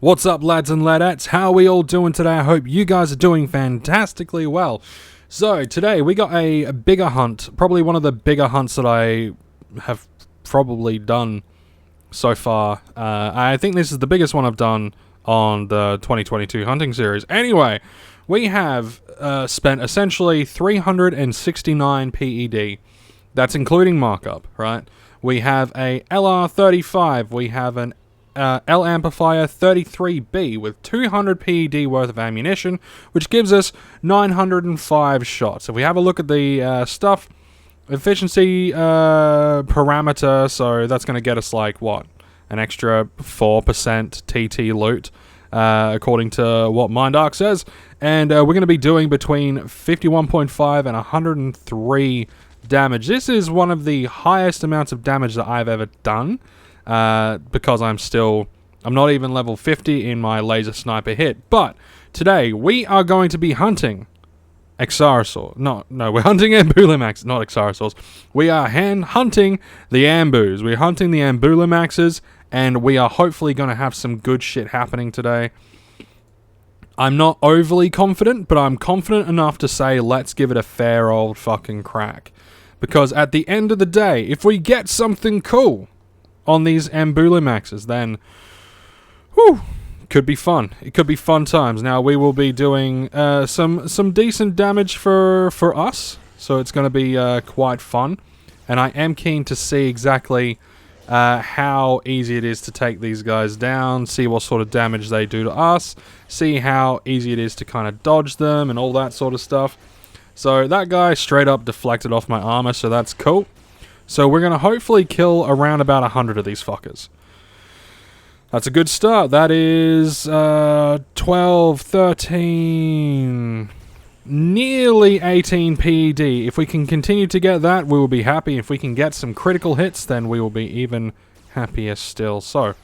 What's up, lads and ladettes? How are we all doing today? I hope you guys are doing fantastically well. So, today we got a bigger hunt, probably one of the bigger hunts that I have probably done so far. I think this is the biggest one I've done on the 2022 hunting series. Anyway, we have spent essentially 369 PED. That's including markup, right? We have a LR35, we have an L Amplifier 33B with 200 PED worth of ammunition, which gives us 905 shots. If we have a look at the stuff, efficiency parameter, so that's going to get us like, what? An extra 4% TT loot, according to what MindArc says. And we're going to be doing between 51.5 and 103 damage. This is one of the highest amounts of damage that I've ever done. Because I'm not even level 50 in my laser sniper hit. But today we are going to be hunting Exarosaur. No, we're hunting Ambulimax, not Exarosaurs. We are hunting the Ambus. We're hunting the Ambulimaxes, and we are hopefully going to have some good shit happening today. I'm not overly confident, but I'm confident enough to say let's give it a fair old fucking crack. Because at the end of the day, if we get something cool on these Ambulimaxes, then could be fun. It could be fun times. Now we will be doing some decent damage for us, so it's going to be quite fun. And I am keen to see exactly how easy it is to take these guys down, see what sort of damage they do to us, see how easy it is to kind of dodge them and all that sort of stuff. So that guy straight up deflected off my armor, so that's cool. So we're going to hopefully kill around about 100 of these fuckers. That's a good start. That is 12, 13, nearly 18 PED. If we can continue to get that, we will be happy. If we can get some critical hits, then we will be even happier still. So,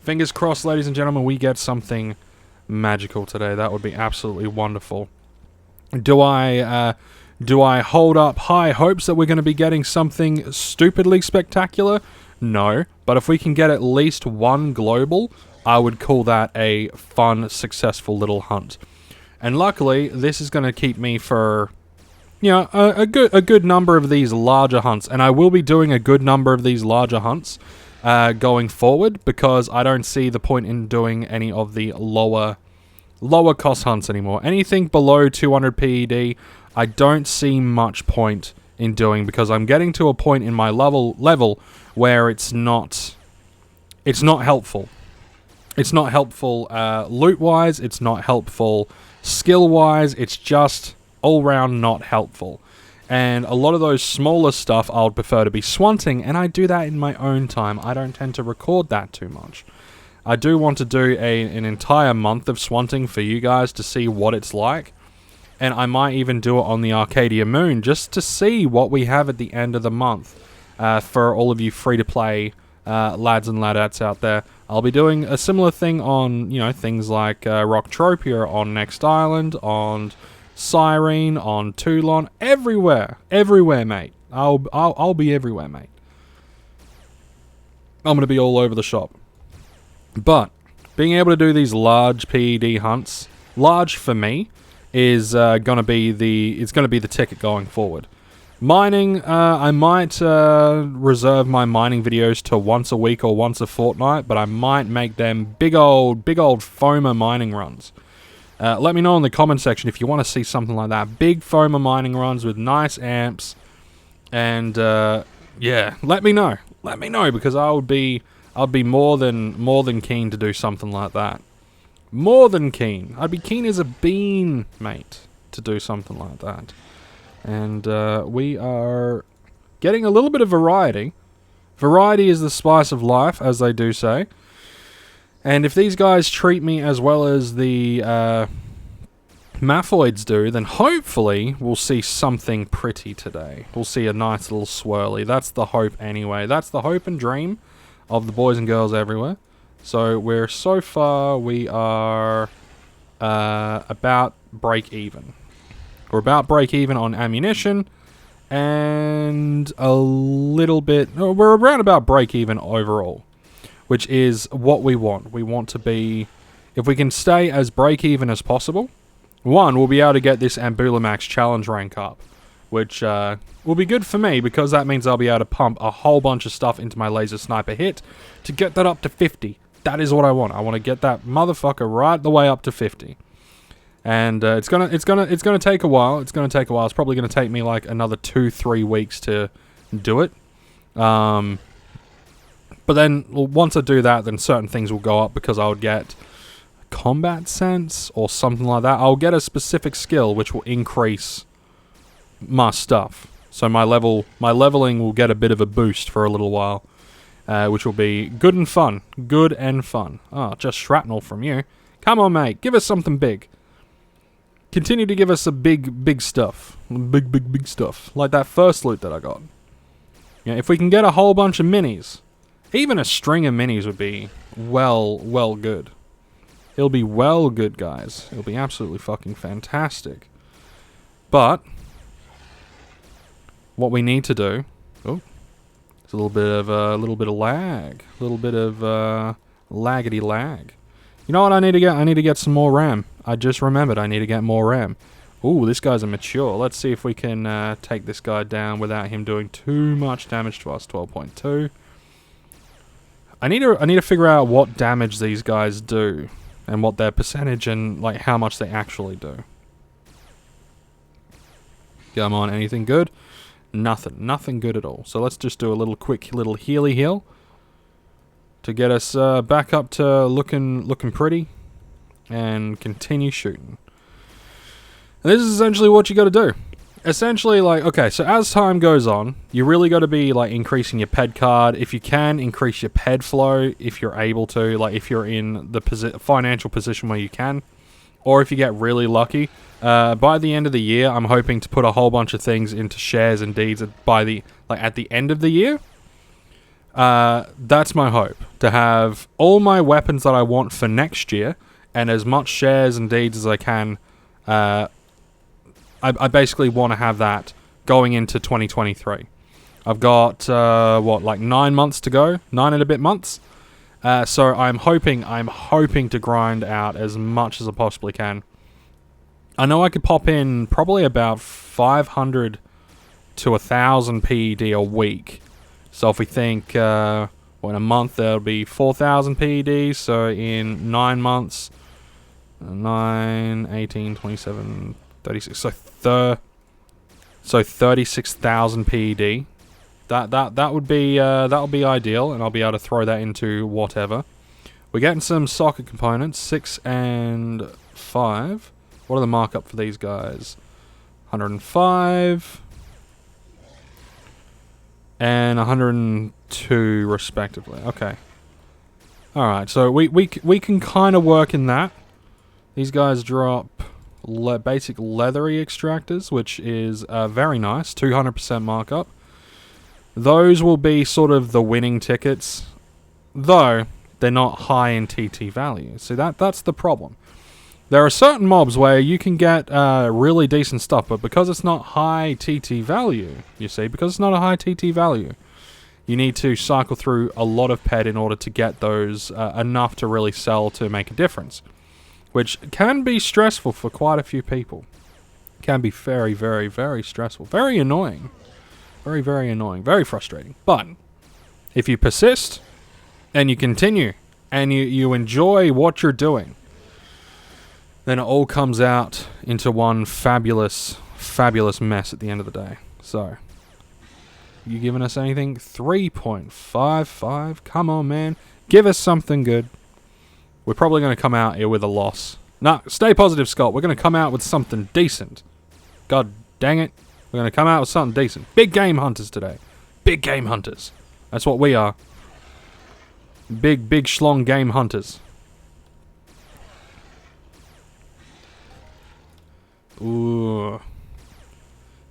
fingers crossed, ladies and gentlemen, we get something magical today. That would be absolutely wonderful. Do I hold up high hopes that we're going to be getting something stupidly spectacular? No. But if we can get at least one global, I would call that a fun, successful little hunt. And luckily, this is going to keep me for, you know, a good number of these larger hunts. And I will be doing a good number of these larger hunts going forward, because I don't see the point in doing any of the lower cost hunts anymore. Anything below 200 PED, I don't see much point in doing, because I'm getting to a point in my level where it's not helpful. It's not helpful loot-wise, it's not helpful skill-wise, it's just all-round not helpful. And a lot of those smaller stuff I would prefer to be swanting, and I do that in my own time. I don't tend to record that too much. I do want to do an entire month of swanting for you guys to see what it's like. And I might even do it on the Arcadia Moon, just to see what we have at the end of the month. For all of you free-to-play lads and ladettes out there, I'll be doing a similar thing on, you know, things like Entropia, on Next Island, on Cyrene, on Toulon, everywhere, mate. I'll be everywhere, mate. I'm gonna be all over the shop. But being able to do these large PED hunts, large for me, is gonna be the ticket going forward. Mining, I might reserve my mining videos to once a week or once a fortnight, but I might make them big old foamer mining runs. Let me know in the comment section if you want to see something like that. Big foamer mining runs with nice amps, and yeah, let me know. Let me know, because I'd be more than keen to do something like that. More than keen. I'd be keen as a bean, mate, to do something like that. And we are getting a little bit of variety. Variety is the spice of life, as they do say. And if these guys treat me as well as the Maphoids do, then hopefully we'll see something pretty today. We'll see a nice little swirly. That's the hope anyway. That's the hope and dream of the boys and girls everywhere. So we are about break even. We're about break even on ammunition, and a little bit, we're around about break even overall, which is what we want. We want to be if we can stay as break-even as possible, one, we'll be able to get this Ambulimax challenge rank up, which will be good for me because that means I'll be able to pump a whole bunch of stuff into my laser sniper hit to get that up to 50. That is what I want. I want to get that motherfucker right the way up to 50. And it's gonna take a while. It's probably gonna take me like another 2-3 weeks to do it. But then once I do that, then certain things will go up because I would get combat sense or something like that. I'll get a specific skill which will increase my stuff. So my leveling will get a bit of a boost for a little while, which will be good and fun. Good and fun. Oh, just shrapnel from you. Come on, mate. Give us something big. Continue to give us a big stuff. Big stuff. Like that first loot that I got. Yeah, if we can get a whole bunch of minis, even a string of minis would be well good. It'll be well good, guys. It'll be absolutely fucking fantastic. But what we need to do, it's a little bit of lag, a little bit of laggity lag. You know what I need to get? I need to get some more RAM. I just remembered I need to get more RAM. Ooh, this guy's a mature. Let's see if we can take this guy down without him doing too much damage to us. 12.2. I need to figure out what damage these guys do and what their percentage and like how much they actually do. Come on, anything good? Nothing good at all. So let's just do a little quick little healy heal to get us back up to looking pretty and continue shooting. And this is essentially what you got to do. Essentially, like, okay, so as time goes on, you really got to be like increasing your ped card. If you can, increase your ped flow if you're able to, like if you're in the financial position where you can, or if you get really lucky. By the end of the year, I'm hoping to put a whole bunch of things into shares and deeds at the end of the year. That's my hope, to have all my weapons that I want for next year and as much shares and deeds as I can. I basically want to have that going into 2023. I've got, 9 months to go? 9 and a bit months? So I'm hoping to grind out as much as I possibly can. I know I could pop in probably about 500 to 1,000 PED a week. So if we think, in a month there'll be 4,000 PEDs, so in 9 months, 9, 18, 27, 36, so 36,000 PED. That would be ideal, and I'll be able to throw that into whatever. We're getting some socket components, 6 and 5. What are the markup for these guys? 105 and 102 respectively. Okay. All right, so we can kind of work in that. These guys drop basic leathery extractors, which is very nice, 200% markup. Those will be sort of the winning tickets, though they're not high in TT value. So that's the problem. There are certain mobs where you can get really decent stuff, but because it's not high TT value, you need to cycle through a lot of ped in order to get those enough to really sell to make a difference, which can be stressful for quite a few people. Can be very, very, very stressful. Very annoying. Very, very annoying. Very frustrating. But if you persist and you continue and you enjoy what you're doing, then it all comes out into one fabulous, fabulous mess at the end of the day. So, you giving us anything? 3.55? Come on, man. Give us something good. We're probably going to come out here with a loss. No, stay positive, Scott. We're going to come out with something decent. God dang it. We're going to come out with something decent. Big game hunters today. Big game hunters. That's what we are. Big schlong game hunters. Ooh.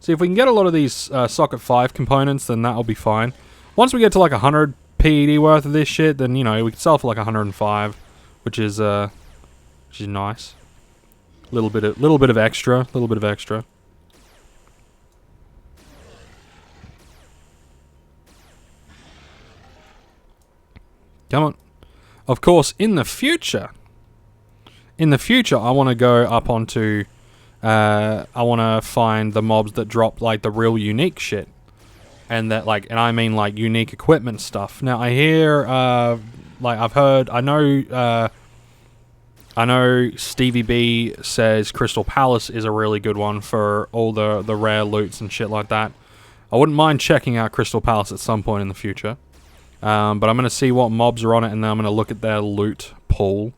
See, if we can get a lot of these socket 5 components, then that'll be fine. Once we get to like 100 PED worth of this shit, then, you know, we can sell for like 105, which is nice. Little bit of extra. Come on. Of course, in the future, in the future, I want to go up onto... I want to find the mobs that drop, like, the real unique shit. And that, like, and I mean, like, unique equipment stuff. Now, I hear, like, I've heard, I know Stevie B says Crystal Palace is a really good one for all the rare loots and shit like that. I wouldn't mind checking out Crystal Palace at some point in the future. But I'm going to see what mobs are on it, and then I'm going to look at their loot pool.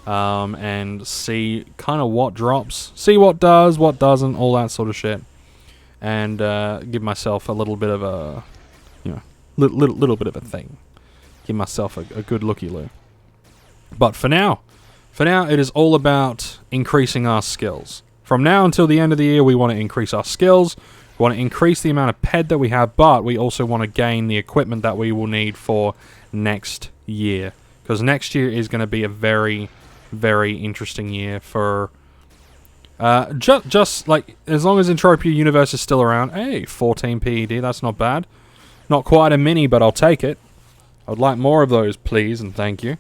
And see kind of what drops. See what does, what doesn't, all that sort of shit. And give myself a little bit of a, you know, little bit of a thing. Give myself a good looky-loo. But for now, it is all about increasing our skills. From now until the end of the year, we want to increase our skills. We want to increase the amount of ped that we have, but we also want to gain the equipment that we will need for next year. Because next year is going to be a very, very interesting year for... just like, as long as Entropia Universe is still around. Hey, 14 PED, that's not bad. Not quite a mini, but I'll take it. I would like more of those, please, and thank you.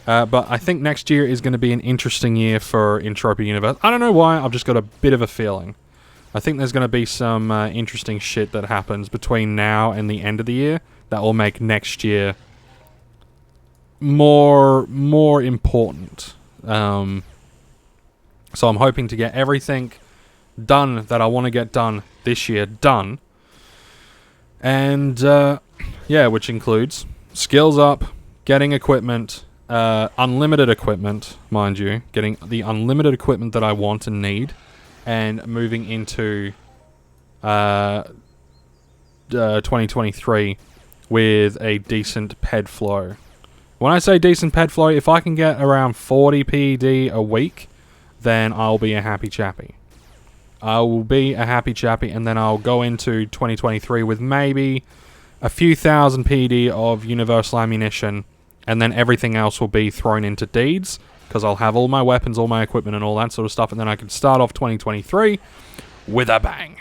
But I think next year is going to be an interesting year for Entropia Universe. I don't know why, I've just got a bit of a feeling. I think there's going to be some interesting shit that happens between now and the end of the year that will make next year more important. So I'm hoping to get everything done that I want to get done this year done. And, yeah, which includes skills up, getting equipment, unlimited equipment, mind you, getting the unlimited equipment that I want and need, and moving into 2023 with a decent ped flow. When I say decent ped flow, if I can get around 40 PED a week, then I'll be a happy chappy. I will be a happy chappy, and then I'll go into 2023 with maybe a few thousand PED of universal ammunition, and then everything else will be thrown into deeds, because I'll have all my weapons, all my equipment, and all that sort of stuff, and then I can start off 2023 with a bang.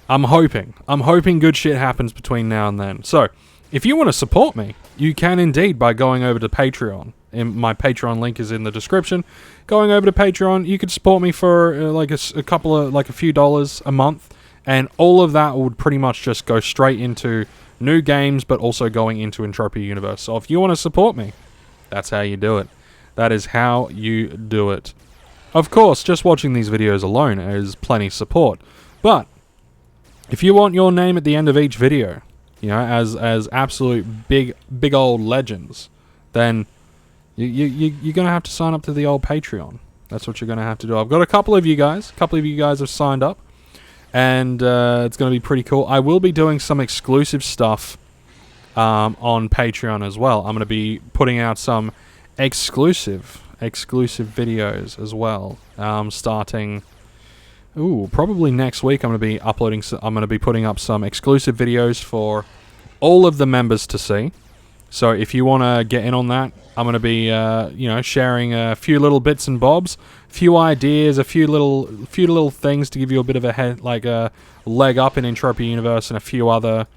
I'm hoping good shit happens between now and then. So, if you want to support me, you can indeed by going over to Patreon. My Patreon link is in the description. Going over to Patreon, you could support me for a few dollars a month, and all of that would pretty much just go straight into new games, but also going into Entropia Universe. So if you want to support me, that's how you do it. That is how you do it. Of course, just watching these videos alone is plenty support. But if you want your name at the end of each video, you know, as absolute big old legends, then you're gonna have to sign up to the old Patreon. That's what you're gonna have to do. I've got a couple of you guys have signed up, and it's gonna be pretty cool. I will be doing some exclusive stuff on Patreon as well. I'm gonna be putting out some exclusive videos as well. Starting, probably next week. I'm gonna be putting up some exclusive videos for all of the members to see. So if you want to get in on that, I'm going to be, sharing a few little bits and bobs, a few ideas, a few little things to give you a bit of a leg up in Entropia Universe, and a few other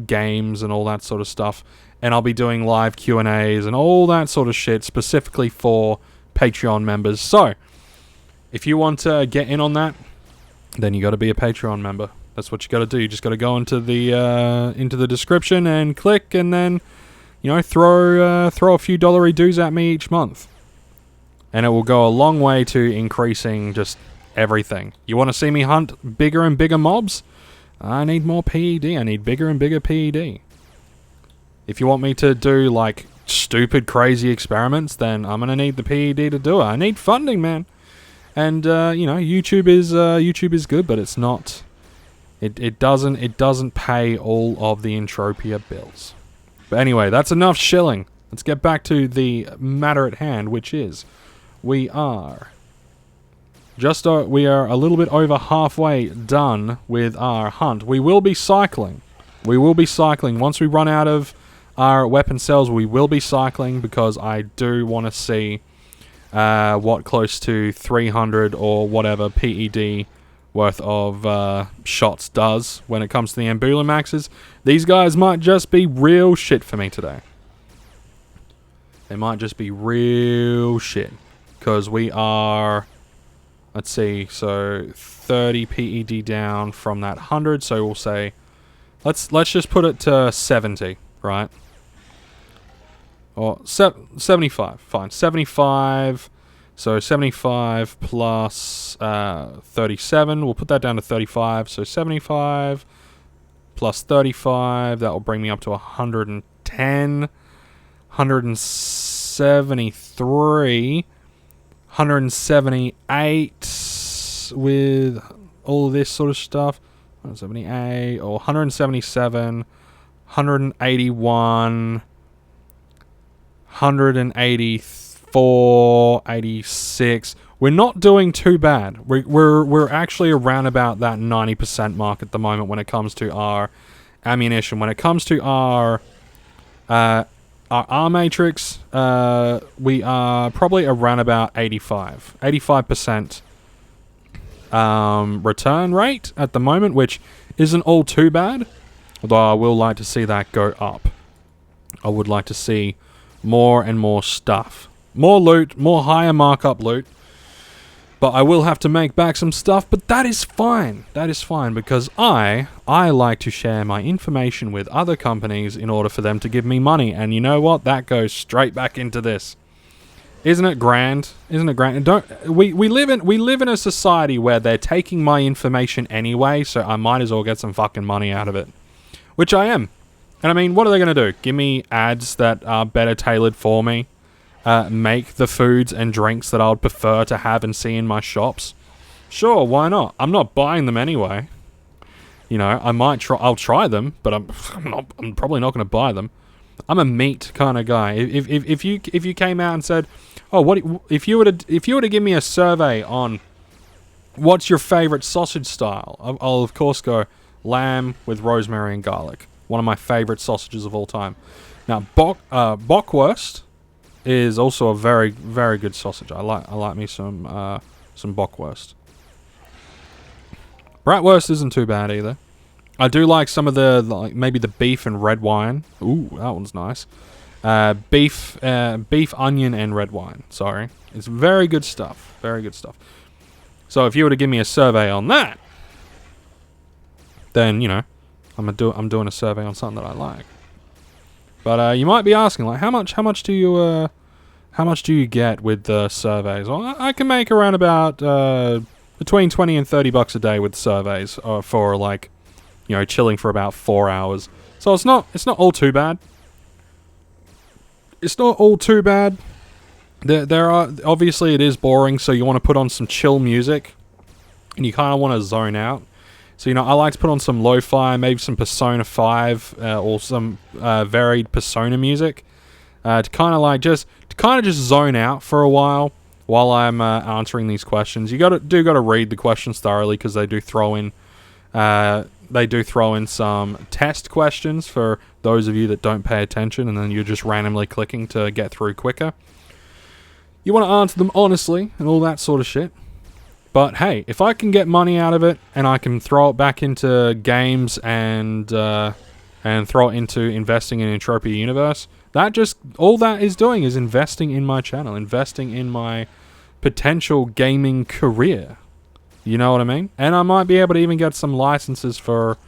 games and all that sort of stuff. And I'll be doing live Q&As and all that sort of shit specifically for Patreon members. So if you want to get in on that, then you got to be a Patreon member. That's what you got to do. You just got to go into the description and click, and then, throw a few dollary dues at me each month, and it will go a long way to increasing just everything. You want to see me hunt bigger and bigger mobs? I need more PED. I need bigger and bigger PED. If you want me to do like stupid, crazy experiments, then I'm gonna need the PED to do it. I need funding, man. And YouTube is good, but it's not. It doesn't pay all of the Entropia bills. But anyway, that's enough shilling. Let's get back to the matter at hand, which is we are a little bit over halfway done with our hunt. We will be cycling. Once we run out of our weapon cells, we will be cycling, because I do want to see what close to 300 or whatever PED worth of shots does when it comes to the Ambulimaxes. These guys might just be real shit for me today. They might just be real shit. Because we are... Let's see. So 30 PED down from that 100. So we'll say... Let's just put it to 70, right? Or 75. Fine. 75... So 75 plus 37, we'll put that down to 35. So 75 plus 35, that will bring me up to 110, 173, 178 with all of this sort of stuff. 178 or 177, 181, 184, 86. We're not doing too bad. We're actually around about that 90% mark at the moment when it comes to our ammunition. When it comes to our R matrix, we are probably around about 85% return rate at the moment, which isn't all too bad. Although I will like to see that go up. I would like to see more and more stuff. More loot, more higher markup loot. But I will have to make back some stuff, but that is fine. That is fine, because I like to share my information with other companies in order for them to give me money. And you know what? That goes straight back into this. Isn't it grand? Isn't it grand? We live in a society where they're taking my information anyway, so I might as well get some fucking money out of it. Which I am. And I mean, what are they going to do? Give me ads that are better tailored for me? Make the foods and drinks that I would prefer to have and see in my shops? Sure, why not? I'm not buying them anyway. You know, I'll try them, but I'm probably not going to buy them. I'm a meat kind of guy. If you came out and said, "Oh, if you were to give me a survey on what's your favorite sausage style?" I'll of course go lamb with rosemary and garlic. One of my favorite sausages of all time. Now, bockwurst is also a very, very good sausage. I like me some bockwurst. Bratwurst isn't too bad either. I do like some of maybe the beef and red wine. Ooh, that one's nice. Beef, onion, and red wine. Sorry, it's very good stuff. Very good stuff. So if you were to give me a survey on that, then you know, I'm doing a survey on something that I like. But you might be asking, like, how much do you get with the surveys? Well, I can make around about between $20 and $30 a day with surveys, for like, you know, chilling for about 4 hours. So it's not all too bad. It's not all too bad. There are obviously it is boring, so you want to put on some chill music, and you kind of want to zone out. So, you know, I like to put on some lo-fi, maybe some Persona 5, or some varied Persona music, to kind of just zone out for a while I'm answering these questions. You gotta read the questions thoroughly, because they do throw in some test questions for those of you that don't pay attention, and then you're just randomly clicking to get through quicker. You want to answer them honestly and all that sort of shit. But hey, if I can get money out of it and I can throw it back into games and throw it into investing in Entropia Universe, all that is doing is investing in my channel, investing in my potential gaming career. You know what I mean? And I might be able to even get some licenses for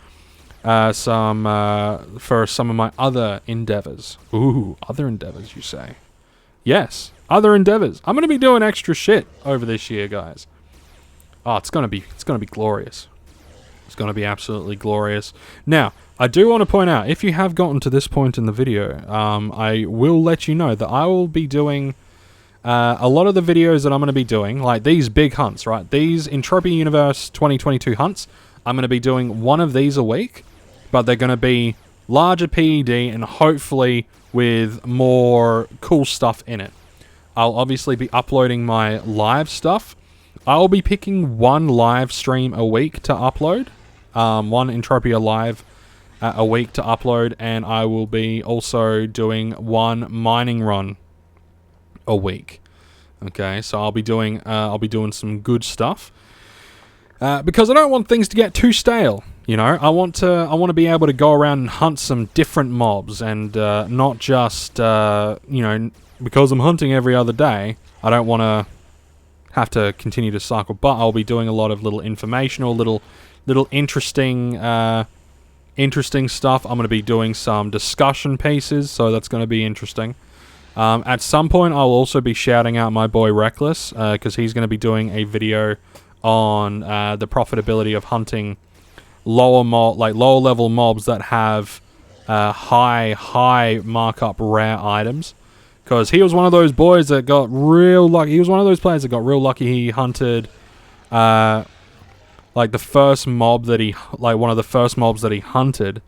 some of my other endeavors. Ooh, other endeavors, you say? Yes, other endeavors. I'm going to be doing extra shit over this year, guys. Oh, it's gonna be glorious. It's gonna be absolutely glorious. Now, I do want to point out, if you have gotten to this point in the video, I will let you know that I will be doing a lot of the videos that I'm going to be doing, like these big hunts, right? These Entropia Universe 2022 hunts, I'm going to be doing one of these a week, but they're going to be larger PED and hopefully with more cool stuff in it. I'll obviously be uploading my live stuff. I'll be picking one live stream a week to upload, one Entropia live a week to upload, and I will be also doing one mining run a week. Okay, so I'll be doing some good stuff because I don't want things to get too stale. You know, I want to be able to go around and hunt some different mobs and not just because I'm hunting every other day, I don't want to have to continue to cycle, but I'll be doing a lot of little informational, little interesting stuff. I'm going to be doing some discussion pieces, so that's going to be interesting. At some point, I'll also be shouting out my boy Reckless, because he's going to be doing a video on the profitability of hunting lower level mobs that have high markup rare items. Because he was one of those boys that got real lucky. He was one of those players that got real lucky. He hunted, like the first mob that he, like one of the first mobs that he hunted,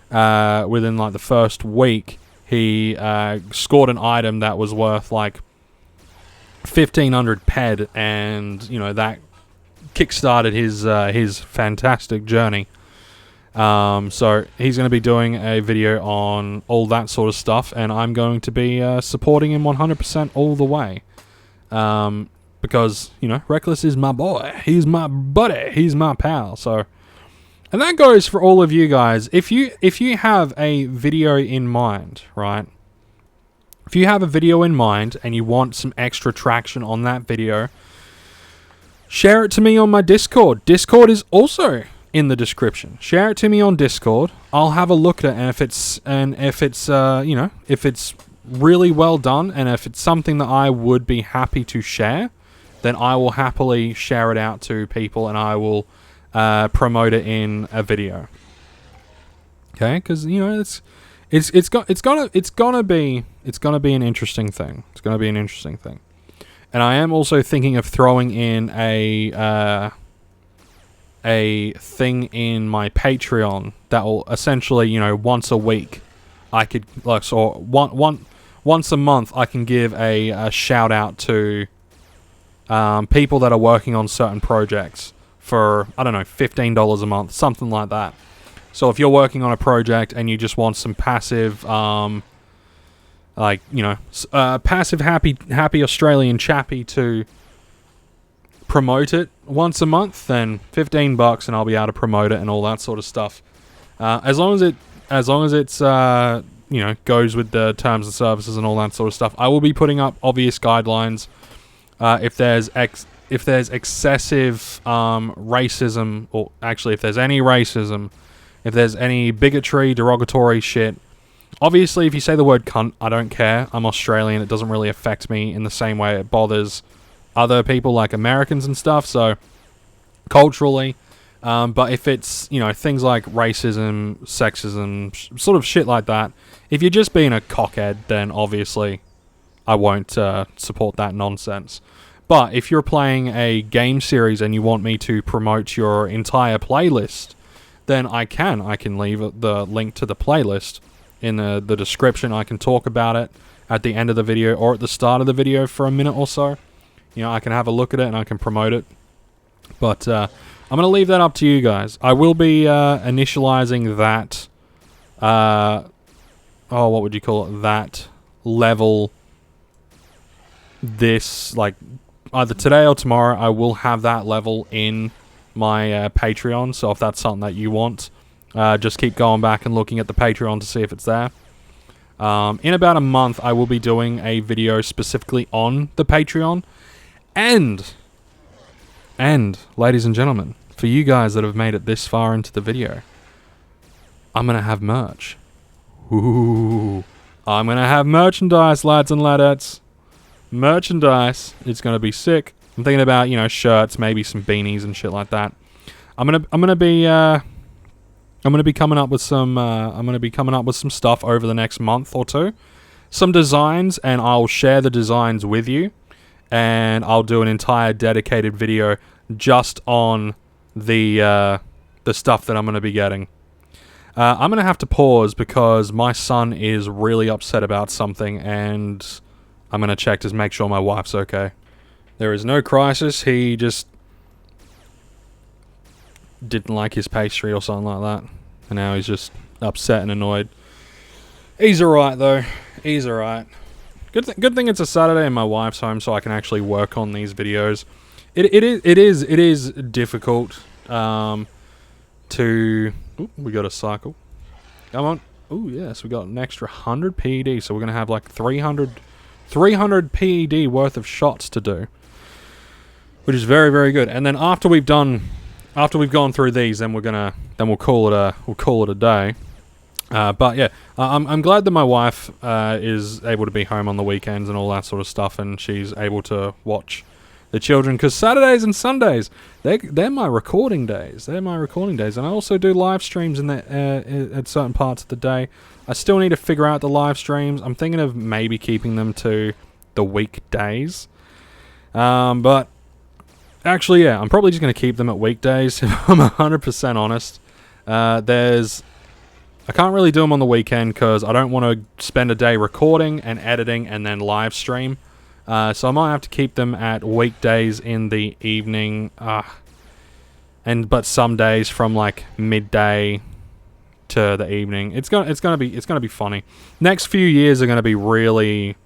within like the first week, he scored an item that was worth like 1,500 ped, and you know that kickstarted his fantastic journey. So he's going to be doing a video on all that sort of stuff, and I'm going to be supporting him 100% all the way. Because, you know, Reckless is my boy. He's my buddy. He's my pal. So, and that goes for all of you guys. If you have a video in mind, right? If you have a video in mind and you want some extra traction on that video, share it to me on my Discord. Discord is also in the description. Share it to me on Discord. I'll have a look at it, and if it's you know, if it's really well done, and if it's something that I would be happy to share, then I will happily share it out to people, and I will promote it in a video. Okay, because you know it's gonna be an interesting thing. It's gonna be an interesting thing, and I am also thinking of throwing in a thing in my Patreon that will essentially, you know, once a week, I could like, so once a month, I can give a shout out to people that are working on certain projects for, I don't know, $15 a month, something like that. So if you're working on a project and you just want some passive, like, you know, passive happy Australian chappy to promote it once a month, then $15 and I'll be able to promote it and all that sort of stuff. As long as it's you know, goes with the terms and services and all that sort of stuff. I will be putting up obvious guidelines. If there's excessive racism, or actually if there's any racism, if there's any bigotry, derogatory shit. Obviously, if you say the word cunt, I don't care. I'm Australian. It doesn't really affect me in the same way it bothers other people like Americans and stuff, so culturally. But if it's, you know, things like racism, sexism, sort of shit like that, if you're just being a cockhead, then obviously I won't support that nonsense. But if you're playing a game series and you want me to promote your entire playlist, then I can leave the link to the playlist in the description. I can talk about it at the end of the video or at the start of the video for a minute or so. You know, I can have a look at it and I can promote it. But I'm going to leave that up to you guys. I will be initializing that, what would you call it? That level, this, like, either today or tomorrow, I will have that level in my Patreon. So if that's something that you want, just keep going back and looking at the Patreon to see if it's there. In about a month, I will be doing a video specifically on the Patreon. And, ladies and gentlemen, for you guys that have made it this far into the video, I'm going to have merch. Ooh. I'm going to have merchandise, lads and ladettes. Merchandise. It's going to be sick. I'm thinking about, you know, shirts, maybe some beanies and shit like that. I'm going to be coming up with some stuff over the next month or two. Some designs, and I'll share the designs with you. And I'll do an entire dedicated video just on the stuff that I'm going to be getting. I'm going to have to pause because my son is really upset about something, and I'm going to check to make sure my wife's okay. There is no crisis. He just didn't like his pastry or something like that. And now he's just upset and annoyed. He's alright, though. He's alright. Good thing it's a Saturday and my wife's home, so I can actually work on these videos. It is difficult to. Ooh, we got a cycle. Come on. Oh yes, we got an extra 100 PD, so we're gonna have like 300 300 PED worth of shots to do, which is very, very good. And then after we've gone through these, then we'll call it a day. But yeah, I'm glad that my wife is able to be home on the weekends and all that sort of stuff, and she's able to watch the children, because Saturdays and Sundays, they're my recording days. And I also do live streams at certain parts of the day. I still need to figure out the live streams. I'm thinking of maybe keeping them to the weekdays. But actually, yeah, I'm probably just going to keep them at weekdays, if I'm 100% honest. I can't really do them on the weekend because I don't want to spend a day recording and editing and then live stream. So I might have to keep them at weekdays in the evening, but some days from like midday to the evening. It's gonna be funny. Next few years are gonna be really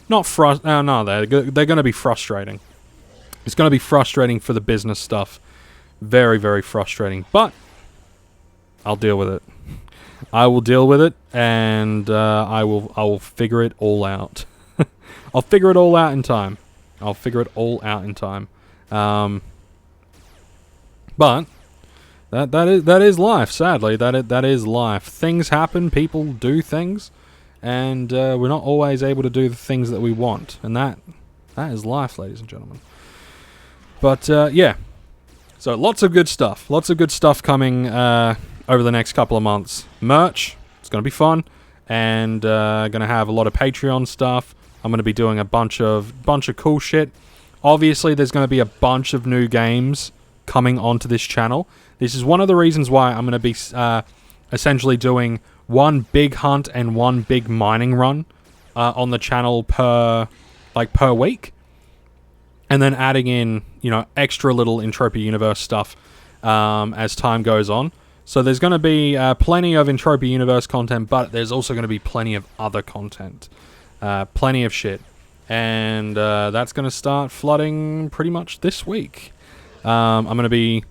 they're gonna be frustrating. It's gonna be frustrating for the business stuff. Very, very frustrating. But I'll deal with it. I will deal with it, and I will figure it all out. I'll figure it all out in time. But that is life. Sadly, that is life. Things happen. People do things, and we're not always able to do the things that we want. And that is life, ladies and gentlemen. But yeah, so lots of good stuff. Lots of good stuff coming over the next couple of months. Merch. It's gonna be fun, and gonna have a lot of Patreon stuff. I'm going to be doing a bunch of cool shit. Obviously, there's going to be a bunch of new games coming onto this channel. This is one of the reasons why I'm going to be essentially doing one big hunt and one big mining run on the channel per week, and then adding in extra little Entropia Universe stuff as time goes on. So there's going to be plenty of Entropia Universe content, but there's also going to be plenty of other content. Plenty of shit. And that's going to start flooding pretty much this week. I'm going to be...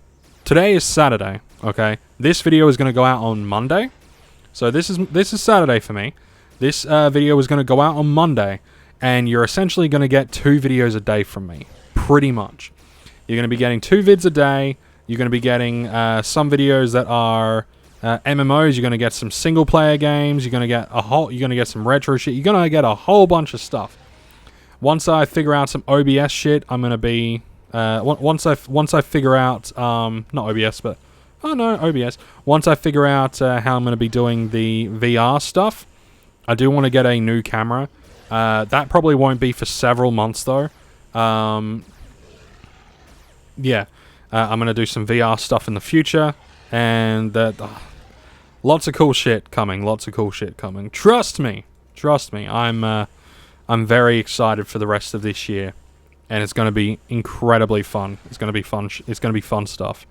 Today is Saturday, okay? This video is going to go out on Monday. So this is Saturday for me. This video is going to go out on Monday. And you're essentially going to get 2 videos a day from me. Pretty much. You're going to be getting 2 vids a day. You're going to be getting some videos that are... MMOs, you're gonna get some single player games, you're gonna get some retro shit, you're gonna get a whole bunch of stuff. Once I figure out some OBS shit, I'm gonna be once I figure out not OBS but OBS. Once I figure out how I'm gonna be doing the VR stuff, I do want to get a new camera. That probably won't be for several months though. Yeah, I'm gonna do some VR stuff in the future, and lots of cool shit coming. Trust me. I'm very excited for the rest of this year, and it's going to be incredibly fun. It's going to be fun. It's going to be fun stuff.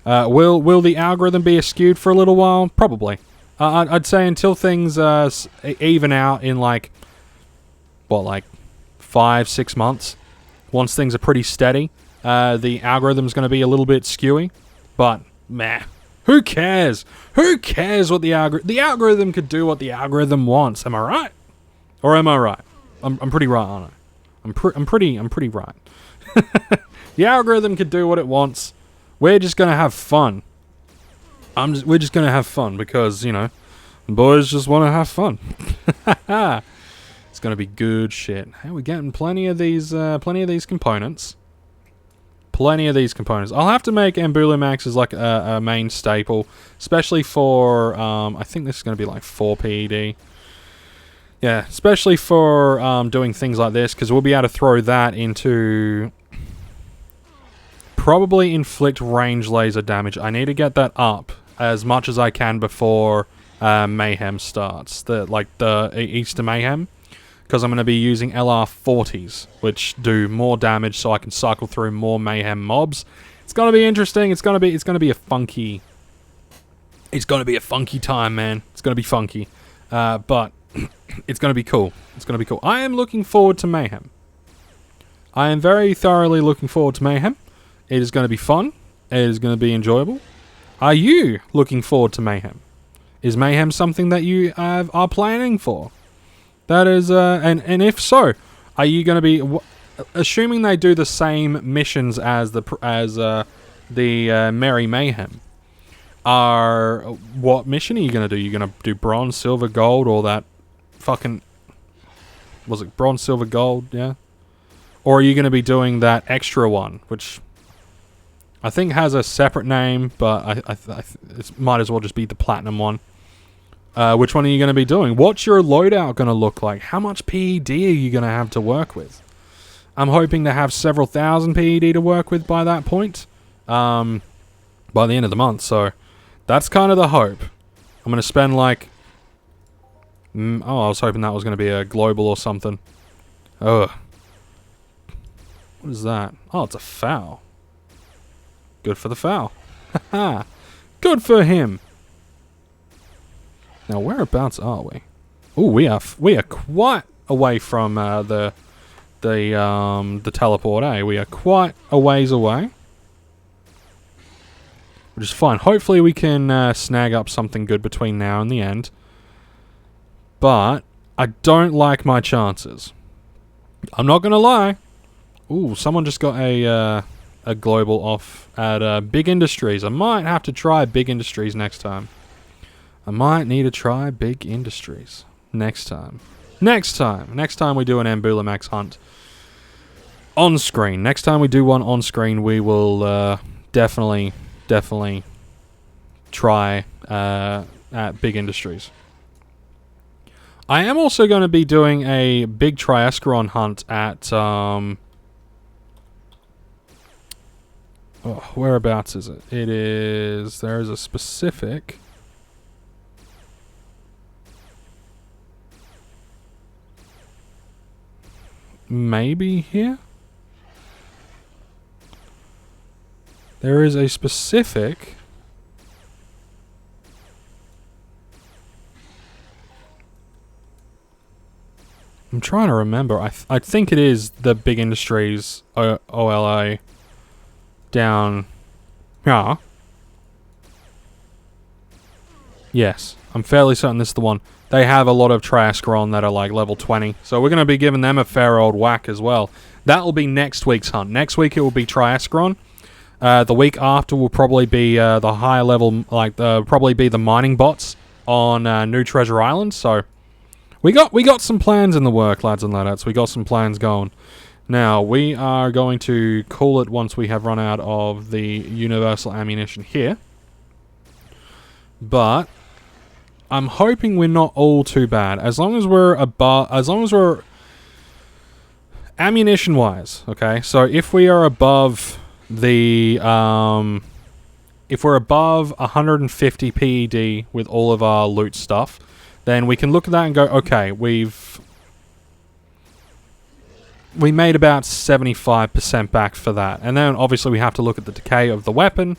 Will the algorithm be askewed for a little while? Probably. I'd say until things even out in 5-6 months. Once things are pretty steady, the algorithm's going to be a little bit skewy, but meh. Who cares? Who cares what the algorithm could do what the algorithm wants? Am I right? Or am I right? I'm pretty right, aren't I? I'm pretty right. The algorithm could do what it wants. We're just gonna have fun. We're just gonna have fun because boys just want to have fun. It's gonna be good shit. Hey, we're getting plenty of these components. I'll have to make Ambulimax as like a main staple, especially for, I think this is going to be like 4 PED. Yeah, especially for doing things like this, because we'll be able to throw that into probably inflict range laser damage. I need to get that up as much as I can before Mayhem starts, the Easter Mayhem. Because I'm going to be using LR40s, which do more damage, so I can cycle through more Mayhem mobs. It's going to be interesting. It's going to be a funky time, man. It's going to be funky, but it's going to be cool. I am looking forward to Mayhem. I am very thoroughly looking forward to Mayhem. It is going to be fun. It is going to be enjoyable. Are you looking forward to Mayhem? Is Mayhem something that you are planning for? That is, and if so, are you going to be, assuming they do the same missions as the Merry Mayhem? What mission are you going to do? You're going to do bronze, silver, gold, or that fucking, was it bronze, silver, gold? Yeah. Or are you going to be doing that extra one, which I think has a separate name, but it might as well just be the platinum one. Which one are you going to be doing? What's your loadout going to look like? How much PED are you going to have to work with? I'm hoping to have several thousand PED to work with by that point. By the end of the month, so that's kind of the hope. I'm going to spend like... I was hoping that was going to be a global or something. Ugh. What is that? Oh, it's a foul. Good for the foul. Haha. Good for him. Now, whereabouts are we? Oh, we are quite away from the teleport, eh? We are quite a ways away. Which is fine. Hopefully we can snag up something good between now and the end. But I don't like my chances. I'm not going to lie. Ooh, someone just got a global off at Big Industries. I might have to try Big Industries next time. I might need to try Big Industries next time. Next time we do an Ambulimax hunt on screen. Next time we do one on screen, we will definitely try at Big Industries. I am also going to be doing a big Triascaron hunt at whereabouts is it? There is a specific... Maybe here? There is a specific... I'm trying to remember. I think it is the Big Industries OLA down... Yeah. Yes, I'm fairly certain this is the one. They have a lot of Triascaron that are like level 20. So we're going to be giving them a fair old whack as well. That will be next week's hunt. Next week it will be Triascaron. The week after will probably be the higher level, like probably be the mining bots on New Treasure Island. So we got some plans in the work, lads and ladettes. We got some plans going. Now we are going to call it once we have run out of the universal ammunition here. But I'm hoping we're not all too bad. As long as we're ammunition wise, okay? So if we are above the if we're above 150 PED with all of our loot stuff, then we can look at that and go, okay, we made about 75% back for that. And then obviously we have to look at the decay of the weapon.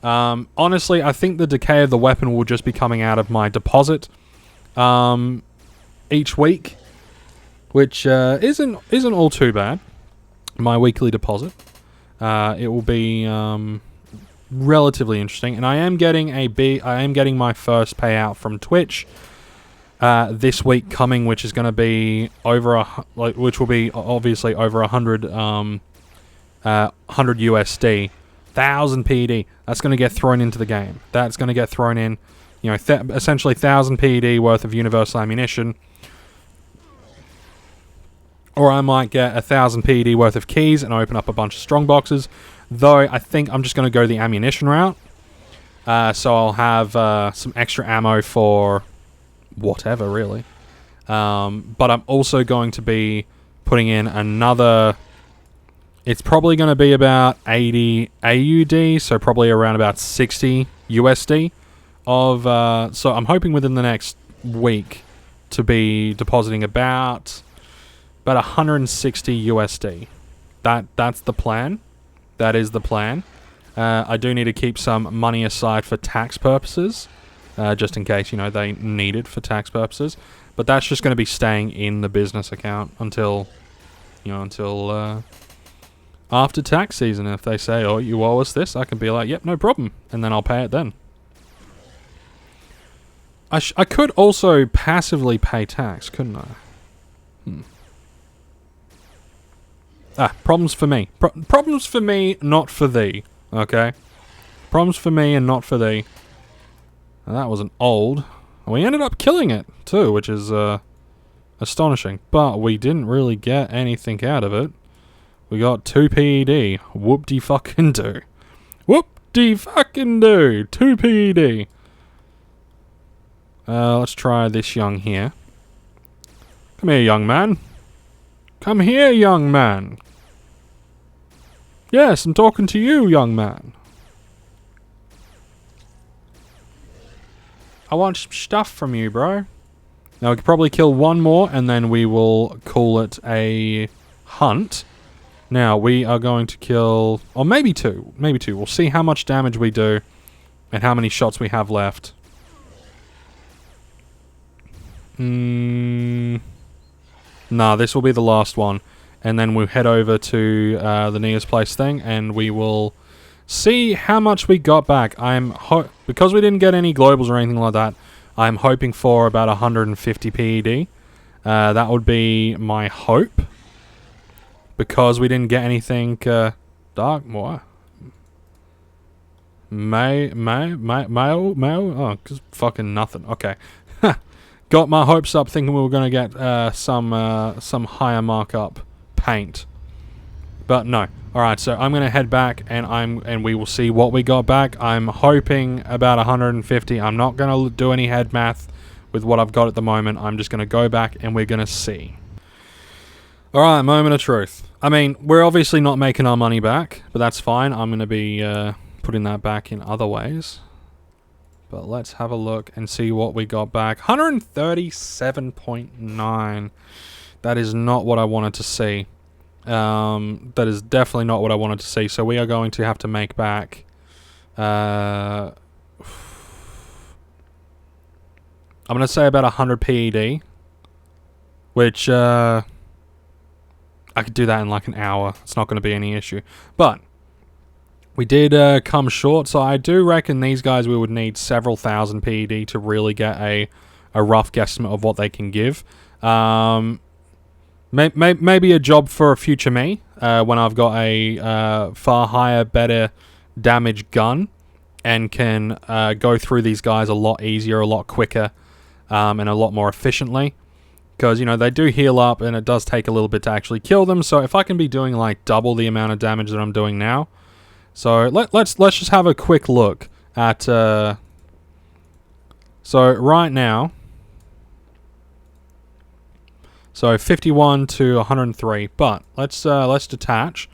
Honestly, I think the decay of the weapon will just be coming out of my deposit each week, which isn't all too bad. My weekly deposit. It will be relatively interesting, and I am getting my first payout from Twitch this week coming, which is going to be which will be obviously over 100 USD. 1,000 PED. That's going to get thrown into the game. That's going to get thrown in, you know, essentially 1,000 PED worth of universal ammunition. Or I might get 1,000 PED worth of keys and open up a bunch of strong boxes. Though I think I'm just going to go the ammunition route. So I'll have some extra ammo for whatever, really. But I'm also going to be putting in another... It's probably going to be about 80 AUD, so probably around about 60 USD of... so I'm hoping within the next week to be depositing about 160 USD. That's the plan. That is the plan. I do need to keep some money aside for tax purposes, just in case, you know, they need it for tax purposes. But that's just going to be staying in the business account until after tax season. If they say, oh, you owe us this, I can be like, yep, no problem. And then I'll pay it then. I could also passively pay tax, couldn't I? Problems for me. Problems for me, not for thee. Okay? Problems for me and not for thee. And that was an old. And we ended up killing it, too, which is astonishing. But we didn't really get anything out of it. We got 2 PED. Whoop-de-fucking-do. Whoop-de-fucking-do. 2 PED. Let's try this young here. Come here, young man. Come here, young man. Yes, I'm talking to you, young man. I want some stuff from you, bro. Now, we could probably kill one more, and then we will call it a hunt. Now, we are going to kill... Or maybe two. Maybe two. We'll see how much damage we do, and how many shots we have left. Nah, this will be the last one. And then we'll head over to the nearest place thing, and we will see how much we got back. Because we didn't get any globals or anything like that, I'm hoping for about 150 PED. That would be my hope. Because we didn't get anything dark. What? Mail? Oh, just fucking nothing. Okay. Got my hopes up thinking we were going to get some higher markup paint. But no. Alright, so I'm going to head back and we will see what we got back. I'm hoping about 150. I'm not going to do any head math with what I've got at the moment. I'm just going to go back and we're going to see. Alright, moment of truth. I mean, we're obviously not making our money back, but that's fine. I'm going to be putting that back in other ways. But let's have a look and see what we got back. 137.9. That is not what I wanted to see. That is definitely not what I wanted to see. So we are going to have to make back... I'm going to say about 100 PED. Which, I could do that in like an hour. It's not going to be any issue. But... we did come short, so I do reckon these guys we would need several thousand PED to really get a rough guesstimate of what they can give. Maybe a job for a future me, when I've got a far higher, better damage gun, and can go through these guys a lot easier, a lot quicker, and a lot more efficiently. Because, you know, they do heal up, and it does take a little bit to actually kill them, so if I can be doing like double the amount of damage that I'm doing now... So let's just have a quick look at so right now, so 51 to 103, but let's detach.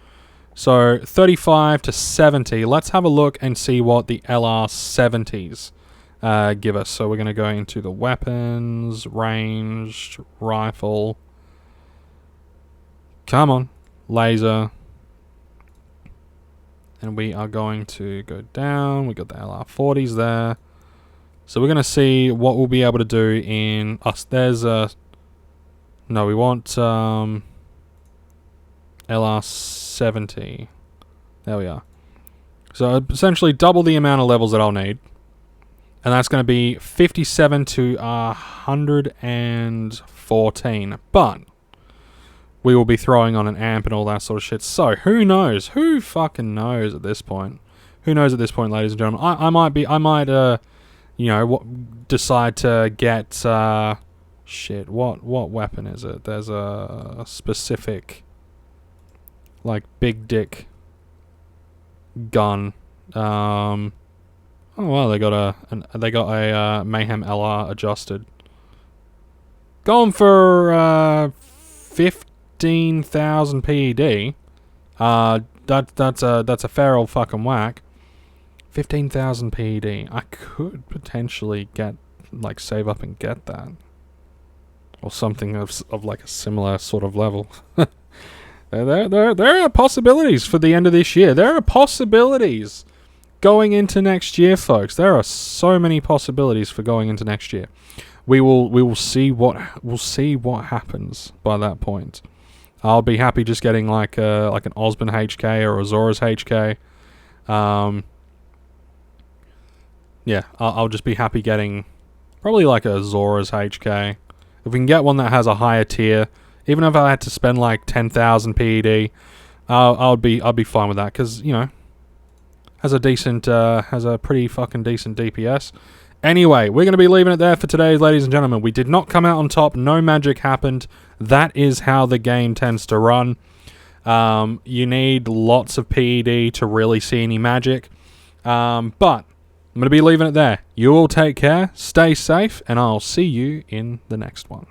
So 35 to 70. Let's have a look and see what the LR70s give us. So we're going to go into the weapons, ranged, rifle. Come on, laser. And we are going to go down. We got the LR40s there. So we're going to see what we'll be able to do in us. There's a... No, we want LR70. There we are. So essentially double the amount of levels that I'll need. And that's going to be 57 to 114. But... we will be throwing on an amp and all that sort of shit. So, who knows? Who fucking knows at this point? Who knows at this point, ladies and gentlemen? I might, you know, decide to get, shit, what weapon is it? There's a specific, like, big dick gun. Oh, well, they got a Mayhem LR adjusted. Going for, 15,000 PED. That's a fair old fucking whack. 15,000 PED. I could potentially get, like, save up and get that, or something of like a similar sort of level. There are possibilities for the end of this year. There are possibilities going into next year, folks. There are so many possibilities for going into next year. We will see what happens by that point. I'll be happy just getting like an Osborne HK or a Zora's HK. Yeah, I'll just be happy getting probably like a Zora's HK. If we can get one that has a higher tier, Even if I had to spend like 10,000 PED, I'd be fine with that, because, you know, has a pretty fucking decent DPS. Anyway, we're going to be leaving it there for today, ladies and gentlemen. We did not come out on top. No magic happened. That is how the game tends to run. You need lots of PED to really see any magic. But I'm going to be leaving it there. You all take care, stay safe, and I'll see you in the next one.